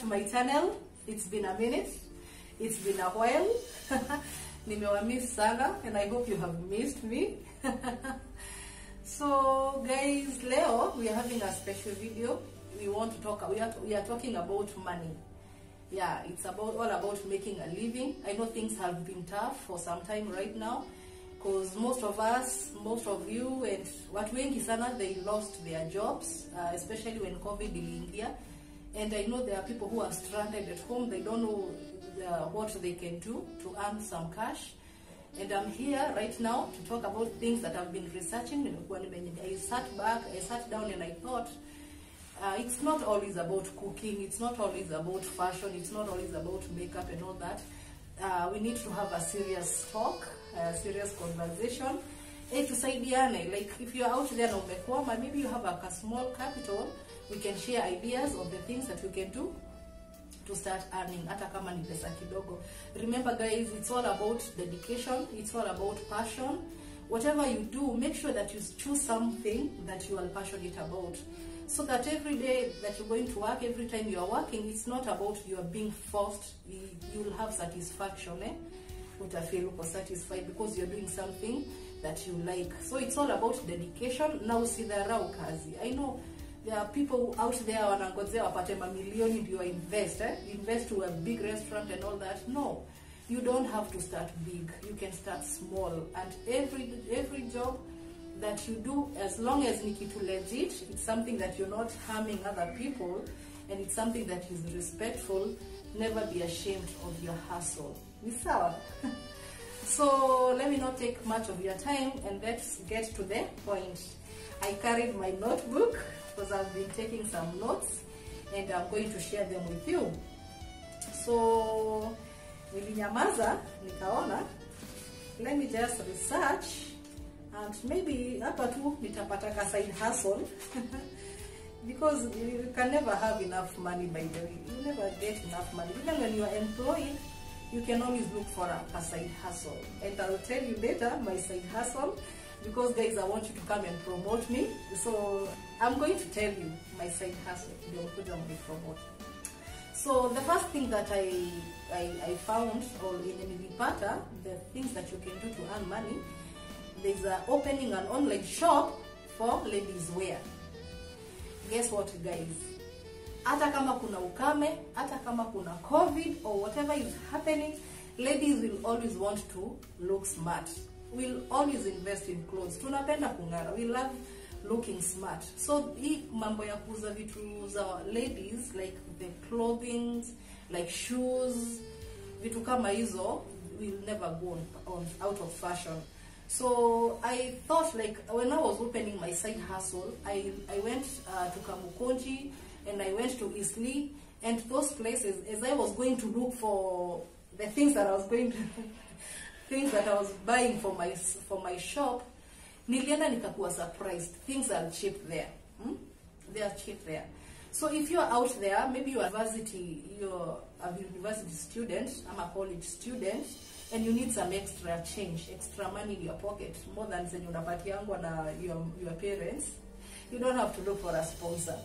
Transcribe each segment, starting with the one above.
to my channel. It's been a minute. It's been a while. Nimewamiss sana, and I hope you have missed me. So guys, Leo, we are having a special video. We want to talk, we are talking about money. Yeah, it's all about making a living. I know things have been tough for some time right now, because most of us, most of you, and watu wengi sana, they lost their jobs, especially when COVID iliingia. And I know there are people who are stranded at home. They don't know what they can do to earn some cash. And I'm here right now to talk about things that I've been researching. I sat down and I thought, it's not always about cooking, it's not always about fashion, it's not always about makeup and all that. We need to have a serious talk, a serious conversation. Tusaidiane, like if you're out there na umekwama, maybe you have a small capital, we can share ideas of the things that we can do to start earning, hata kama ni pesa kidogo. Remember guys, it's all about dedication, it's all about passion. Whatever you do, make sure that you choose something that you are passionate about, so that every day that you're going to work, every time you are working, it's not about you are being forced. You will have satisfaction, utafeel uko satisfied because you're doing something that you like. So it's all about dedication. Na usidharau kazi. I know there are people out there wanangojea wapate mamilioni ndio invest to a big restaurant and all that. No, you don't have to start big. You can start small, and every job that you do, as long as ni kitu legit, it's something that you're not harming other people, and it's something that is respectful, never be ashamed of your hustle. Ni sawa? So let me not take much of your time, and let's get to the point. I carried my notebook because I've been taking some notes, and I'm going to share them with you. So nilinyamaza nikaona, let me just research, and maybe hapa tu nitapata ka side hustle. Because you can never have enough money, by the way. You never get enough money. Even when you are employed, you can always look for a side hustle. And I'll tell you later my side hustle, because guys, I want you to come and promote me. So I'm going to tell you my side hustle. So the first thing that I found, or in Nilipata, the things that you can do to earn money, there's opening an online shop for ladies wear. Guess what guys? Hata kama kuna ukame, hata kama kuna COVID or whatever is happening, ladies will always want to look smart. We'll always invest in clothes. Tunapenda kungara. We love looking smart. So hii mambo ya kuuza vitu za ladies, like the clothing, like shoes, vitu kama hizo, will never go out of fashion. So I thought, like, when I was opening my side hustle, I went to Kamukonji, and I went to Isli, and those places, as I was going to look for the things that I was going to things that I was buying for my shop, nilienda nikakuwa surprised. Things are cheap there. They are cheap there. So if you are out there, maybe you're a university student, I'm a college student, and you need some extra change, extra money in your pocket, more than zenye unapatiangwa na your parents, you don't have to look for a sponsor.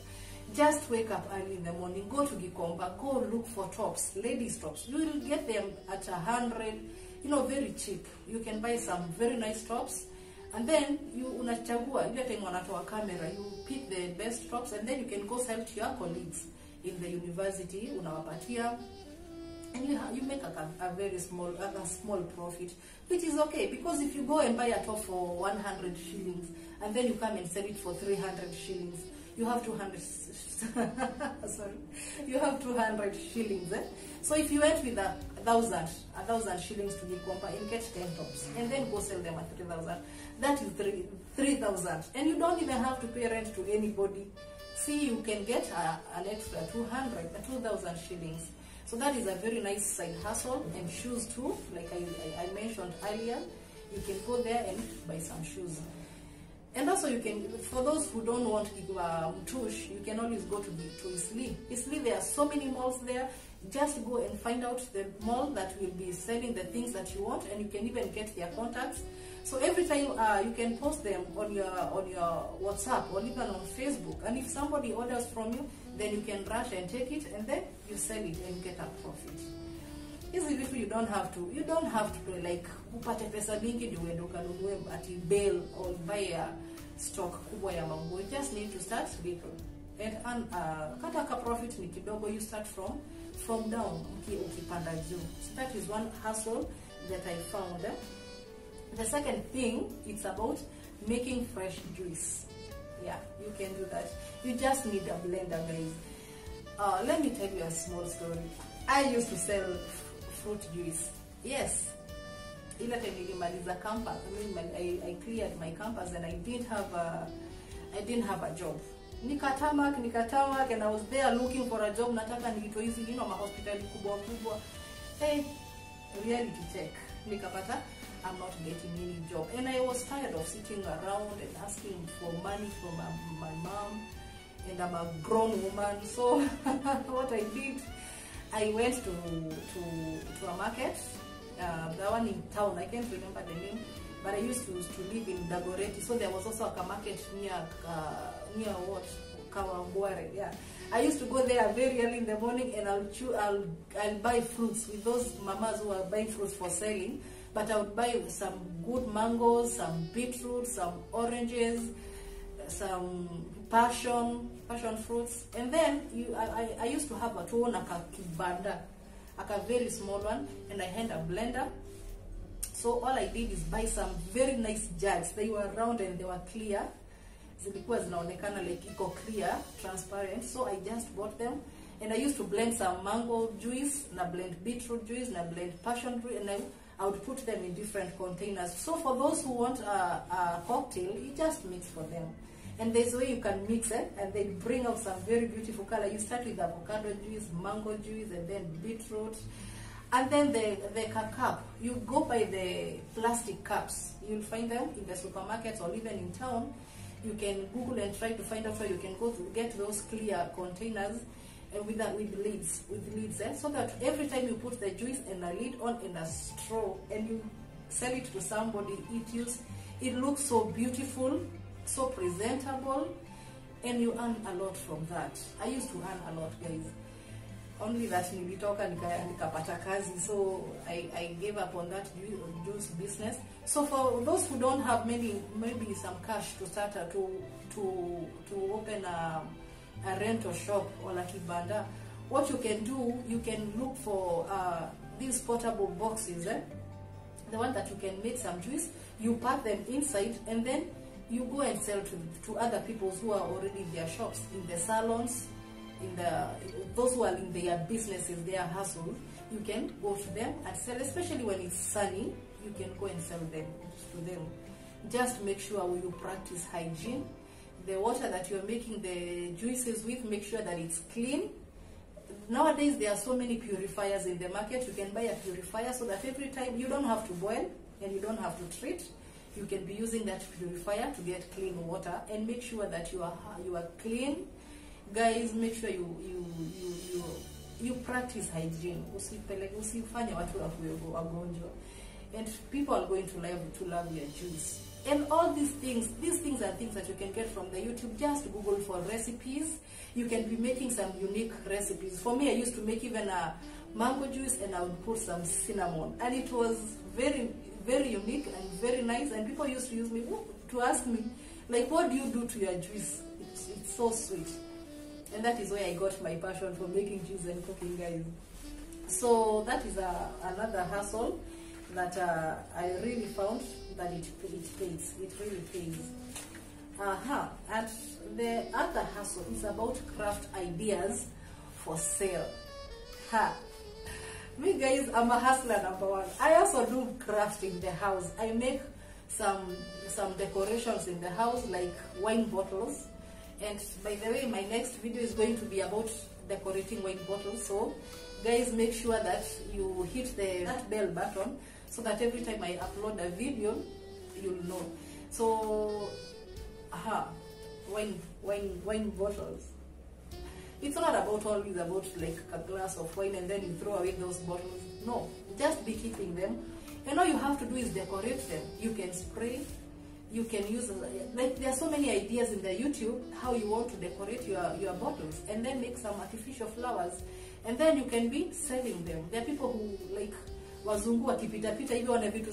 Just wake up early in the morning, go to Gikomba, go look for tops, ladies tops. You will get them at 100, very cheap. You can buy some very nice tops, and then you unachagua, you time wanatoa camera, you pick the best tops, and then you can go sell to your colleagues in the university, unawapatia, and you make a very small profit, which is okay, because if you go and buy a top for 100 shillings, and then you come and sell it for 300 shillings, you have 200 sorry, you have 200 shillings. So if you went with 1,000 shillings to Gikomba and get 10 tops, and then go sell them at 3,000, that is 3,000, and you don't even have to pay rent to anybody. See, you can get an extra 2,000 shillings. So that is a very nice side hustle. And shoes too, like I mentioned earlier, you can go there and buy some shoes. And also you can, for those who don't want mtush, you can always go to Isli. Isli, there are so many malls there. Just go and find out the mall that will be selling the things that you want, and you can even get their contacts So every time you can post them on your WhatsApp or even on Facebook, and if somebody orders from you, then you can rush and take it, and then you sell it and get a profit. Hizi vitu you don't have to do like upate pesa mingi ndio uende ukanunue ati bale or buy a stock kubwa ya mango. You just need to start little and kata ka profit ni kidogo. You start from down ukipanda juu. So that is one hustle that I found. The second thing, it's about making fresh juice. Yeah, you can do that. You just need a blender, guys. Let me tell you a small story. I used to sell fruit juice. Yes. Ila time nilimaliza campus, I cleared my campus and I didn't have a job. Nikatamak, and I was there looking for a job. Nataka niitwe hizi, you know, hospital kubwa. Hey, reality check. Nikapata I'm not getting any job, and I was tired of sitting around and asking for money from my mom, and I'm a grown woman. So what I did, I went to a market, the one in town. I can't remember the name, but I used to live in Dagoretti, so there was also a market near what Kawangware. Yeah, I used to go there very early in the morning, and I'll buy fruits with those mamas who are buying fruits for selling. But I would buy some good mangoes, some beetroot, some oranges, some passion fruits. And then I used to have a kibanda, a very small one, and I had a blender. So all I did is buy some very nice jugs. They were round and they were clear. Zilikuwa zinaonekana like iko clear, transparent. So I just bought them. And I used to blend some mango juice, and I blend beetroot juice, and I blend passion juice, and I would put them in different containers. So for those who want a cocktail, you just mix for them. And there's a way you can mix it, and then bring out some very beautiful color. You start with avocado juice, mango juice, and then beetroot. And then the cup, you go by the plastic cups. You'll find them in the supermarkets or even in town. You can Google and try to find out where you can go to get those clear containers. And with lids, so that every time you put the juice and a lid on and a straw and you sell it to somebody, it looks so beautiful, so presentable, and you earn a lot from that. I used to earn a lot, guys. Only that nilitoka nikapata kazi, so I gave up on that juice business. So for those who don't have maybe some cash to start to open a rental shop or a kibanda, what you can do, you can look for these portable boxes, the one that you can make some juice. You pack them inside, and then you go and sell to other people who are already in their shops, in the salons, those who are in their businesses, their hustle. You can go to them and sell, especially when it's sunny. You can go and sell them to them. Just make sure you practice hygiene. The water that you're making the juices with, make sure that it's clean. Nowadays there are so many purifiers in the market. You can buy a purifier so that every time you don't have to boil and you don't have to treat. You can be using that purifier to get clean water, and make sure that you are clean. Guys, make sure you practice hygiene. Usifanye watu wagonjwa. And people are going to love your juice. And all these things are things that you can get from the YouTube. Just Google for recipes. You can be making some unique recipes. For me, I used to make even a mango juice, and I would put some cinnamon, and it was very, very unique and very nice. And people used to ask me, like, what do you do to your juice? It's so sweet. And that is where I got my passion for making juice and cooking, guys. So that is another hustle that I really found that it pays. It really pays. And the other hustle is about craft ideas for sale. Me, guys, I'm a hustler number one. I also do craft in the house. I make some decorations in the house, like wine bottles. And by the way, my next video is going to be about decorating wine bottles. So guys, make sure that you hit that bell button so that every time I upload a video, you'll know. So wine bottles. It's not about always about like a glass of wine and then you throw away those bottles. No, just be keeping them and all you have to do is decorate them. You can spray, you can use, like there are so many ideas in the YouTube how you want to decorate your bottles, and then make some artificial flowers, and then you can be selling them. There are people who like wazungu wakipita-pita hivi wana vitu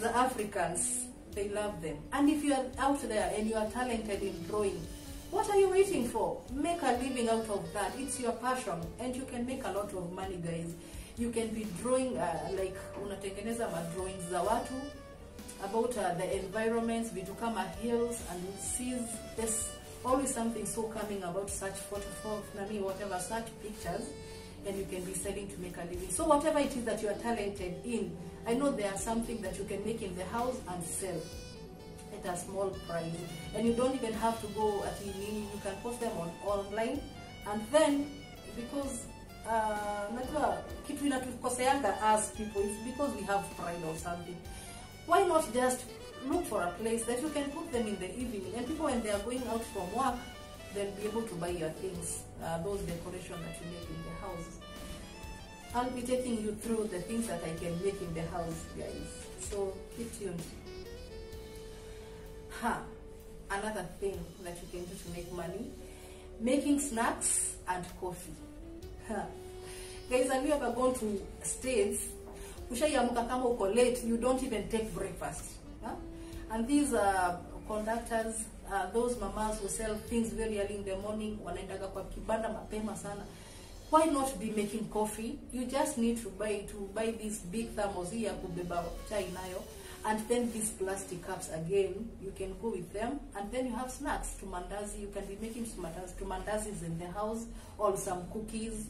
za Africans, they love them. And if you are out there and you are talented in drawing, what are you waiting for? Make a living out of that. It's your passion, and you can make a lot of money, guys. You can be drawing like unatengeneza drawings za watu about the environments, vitu kama hills and seas. There's always something so coming about such whatever such pictures, and you can be selling to make a living. So whatever it is that you are talented in, I know there are something that you can make in the house and sell at a small price, and you don't even have to go at you can post them online, and then because najua kitu inatukoseanga as people is because we have pride or something. Why not just look for a place that you can put them in the evening, and people when they are going out from work, they'll be able to buy your things, those decorations that you make in the house. I'll be taking you through the things that I can make in the house, guys. So keep tuned. Another thing that you can do to make money, making snacks and coffee. Guys, have you ever gone to states, ushaiamuka kama uko late, you don't even take breakfast? And these conductors, those mamas who sell things very early in the morning, wanaendaga kwa kibanda mapema sana. Why not be making coffee? You just need to buy these big thermos here, kubeba chai nayo, and then these plastic cups again, you can go with them, and then you have snacks to mandazi. You can be making to mandazis in the house, or some cookies,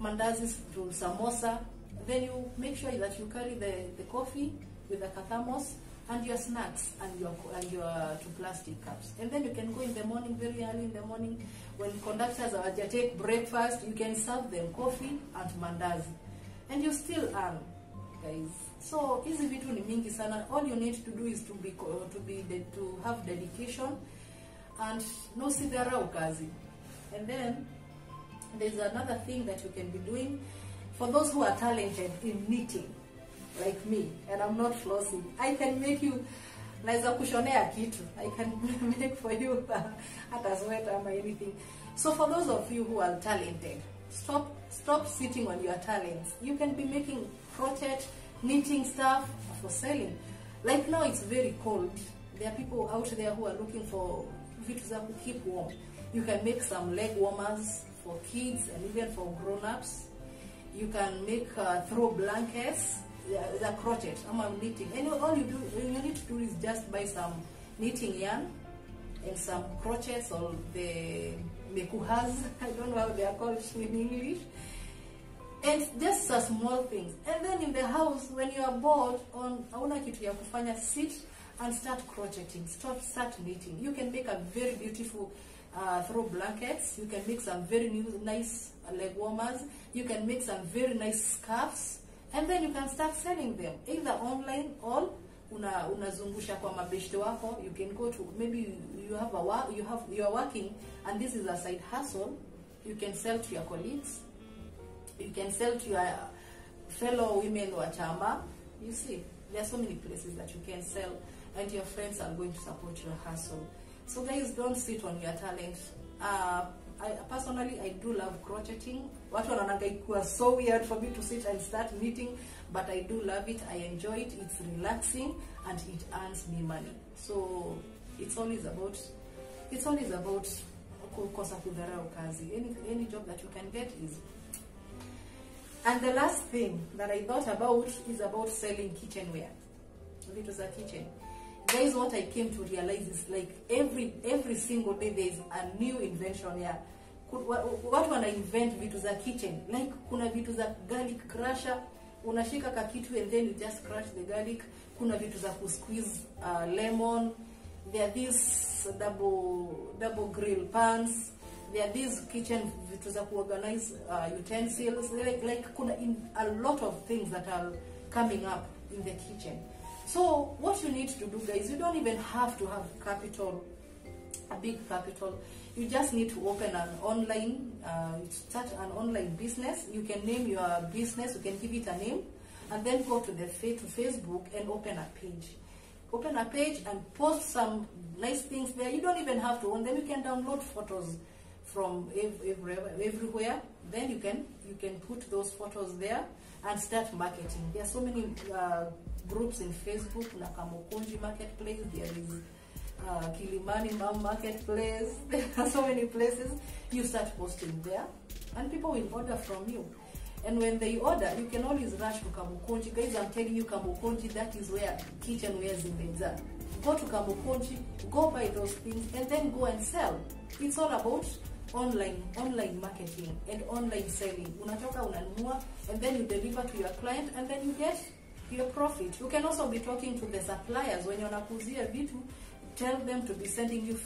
mandazis to samosa. Then you make sure that you carry the coffee with the thermos and your snacks and your two plastic cups, and then you can go in the morning, very early in the morning, when conductors are take breakfast, you can serve them coffee and mandazi, and you still earn, guys. So hizi vitu ni mingi sana. All you need to do is to have dedication and no sidharau kazi. And then there's another thing that you can be doing for those who are talented in knitting, like me, and I'm not flossing. I can make you naeza kushonea kitu. I can make for you hata sweater or anything. So for those of you who are talented, stop sitting on your talents. You can be making crochet, knitting stuff for selling. Like now it's very cold. There are people out there who are looking for vitu za keep warm. You can make some leg warmers for kids and even for grown-ups. You can make throw blankets, the crochet, I'm knitting. And all you need to do is just buy some knitting yarn and some crochets, or the mekuhas, I don't know how they are called in English. And just a small things. And then in the house, when you are bored, hauna kitu ya kufanya, sit and start crocheting, start knitting. You can make a very beautiful throw blankets. You can make some very nice leg warmers. You can make some very nice scarves, and then you can start selling them either online or unazungusha kwa mabeshte wako. You can go to, maybe you are working and this is a side hustle. You can sell to your colleagues. You can sell to your fellow women wa chama. You see, there are so many places that you can sell, and your friends are going to support your hustle. So guys, don't sit on your talent. I do love crocheting. Watu wanaonanga ikuwa so weird for me to sit and start knitting, but I do love it. I enjoy it. It's relaxing and it earns me money. So it's always about kukosa kudharau kazi. Any job that you can get is. And the last thing that I thought about is about selling kitchenware. Vitu za kitchen. Guys, what I came to realize is like every single day there is a new invention here. Watu wana invent vitu za kitchen. Like kuna vitu za garlic crusher, unashika ka kitu and then you just crush the garlic. Kuna vitu za squeeze lemon. There are these double grill pans. There are these kitchen vitu za organize utensils. Like kuna a lot of things that are coming up in the kitchen. So what you need to do, guys, you don't even have to have capital, a big capital. You just need to open an online, start an online business. You can name your business, you can give it a name, and then go to Facebook and open a page. Open a page and post some nice things there. You don't even have to own them. You can download photos from everywhere. Then you can put those photos there and start marketing. There are so many groups in Facebook. Nakamokunji Marketplace. There is Kilimani Mom Marketplace. There are so many places. You start posting there, and people will order from you. And when they order, you can always rush to Kamukunji. Guys, I'm telling you, Kamukunji, that is where kitchenware is in the. Go to Kamukunji, go buy those things, and then go and sell. It's all about online marketing and online selling. Unatoka unanunua, and then you deliver to your client, and then you get your profit. You can also be talking to the suppliers when you're nakuzia vitu. Tell them to be sending you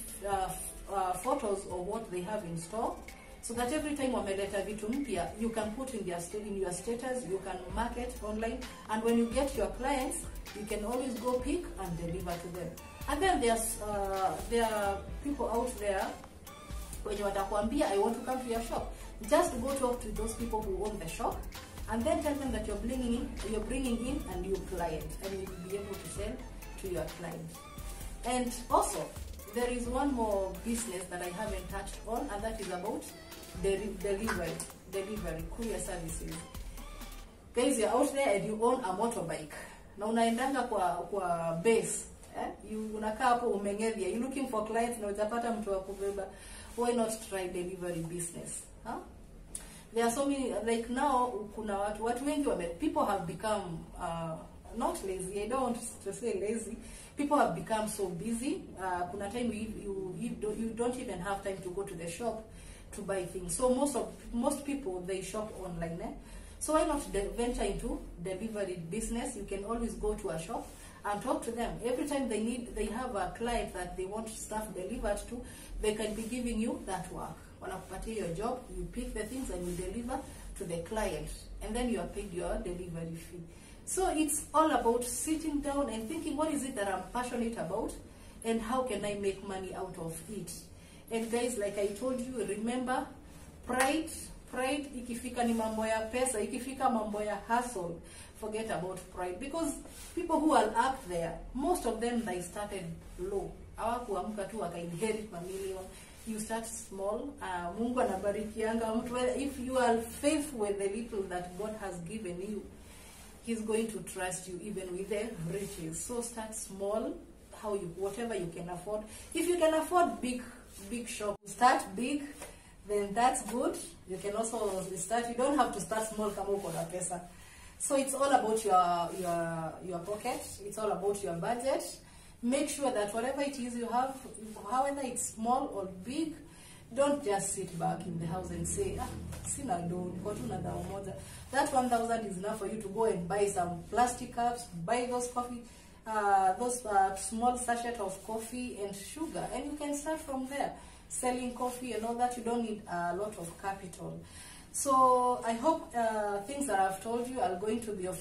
photos of what they have in store, so that every time wameleta vitu mpya, you can put in your status, you can market online, and when you get your clients, you can always go pick and deliver to them. And then there are people out there when you watakwambia, I want to come to your shop. Just go talk to those people who own the shop, and then tell them that you're bringing in a new client, and you will be able to sell to your client. And also, there is one more business that I haven't touched on, and that is about delivery, courier services. Guys, you're out there and you own a motorbike. Na unaendanga kwa base, unakaa hapo umengevia, you're looking for clients na utapata mtu wa kubeba. Why not try delivery business? There are so many, like now, kuna watu wengi people have become not lazy. I don't want to say lazy. People have become so busy. Kuna time you don't even have time to go to the shop to buy things. So most people, they shop online. So why not venture into delivery business? You can always go to a shop and talk to them. Every time they have a client that they want stuff delivered to, they can be giving you that work. Wanakupatia your job, you pick the things and you deliver to the client, and then you are paid your delivery fee. So it's all about sitting down and thinking, what is it that I'm passionate about, and how can I make money out of it? And guys, like I told you, remember, pride ikifika ni mambo ya pesa, ikifika mambo ya hustle, forget about pride. Because people who are up there, most of them, they started low. Hawakuamka tu waka inherit a million. You start small. Mungu anabarikianga mtu. If you are faithful with the little that God has given you, He's going to trust you even with the riches. So start small, whatever you can afford. If you can afford big shop, start big, then that's good. You can also start. You don't have to start small kama uko na pesa. So it's all about your pocket. It's all about your budget. Make sure that whatever it is you have, however it's small or big, don't just sit back in the house and say, sina do, that 1,000 is enough for you to go and buy some plastic cups, buy those coffee, those small sachet of coffee and sugar, and you can start from there, selling coffee and all that. You don't need a lot of capital. So I hope things that I've told you are going to be of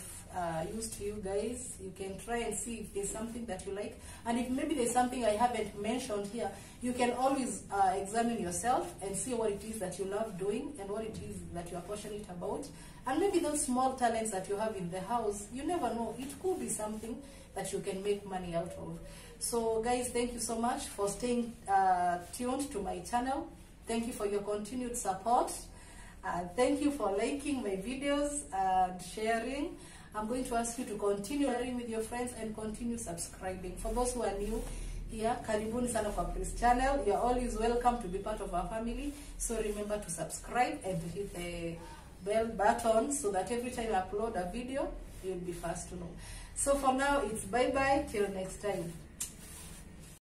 use to you guys. You can try and see if there's something that you like, and if maybe there's something I haven't mentioned here, you can always examine yourself and see what it is that you love doing and what it is that you are passionate about, and maybe those small talents that you have in the house, you never know, it could be something that you can make money out of. So guys, thank you so much for staying tuned to my channel. Thank you for your continued support. Thank you for liking my videos and sharing. I'm going to ask you to continue sharing with your friends and continue subscribing. For those who are new here, karibuni sana kwa Chris channel. You're always welcome to be part of our family. So remember to subscribe and to hit the bell button so that every time I upload a video, you'll be first to know. So for now, it's bye-bye till next time.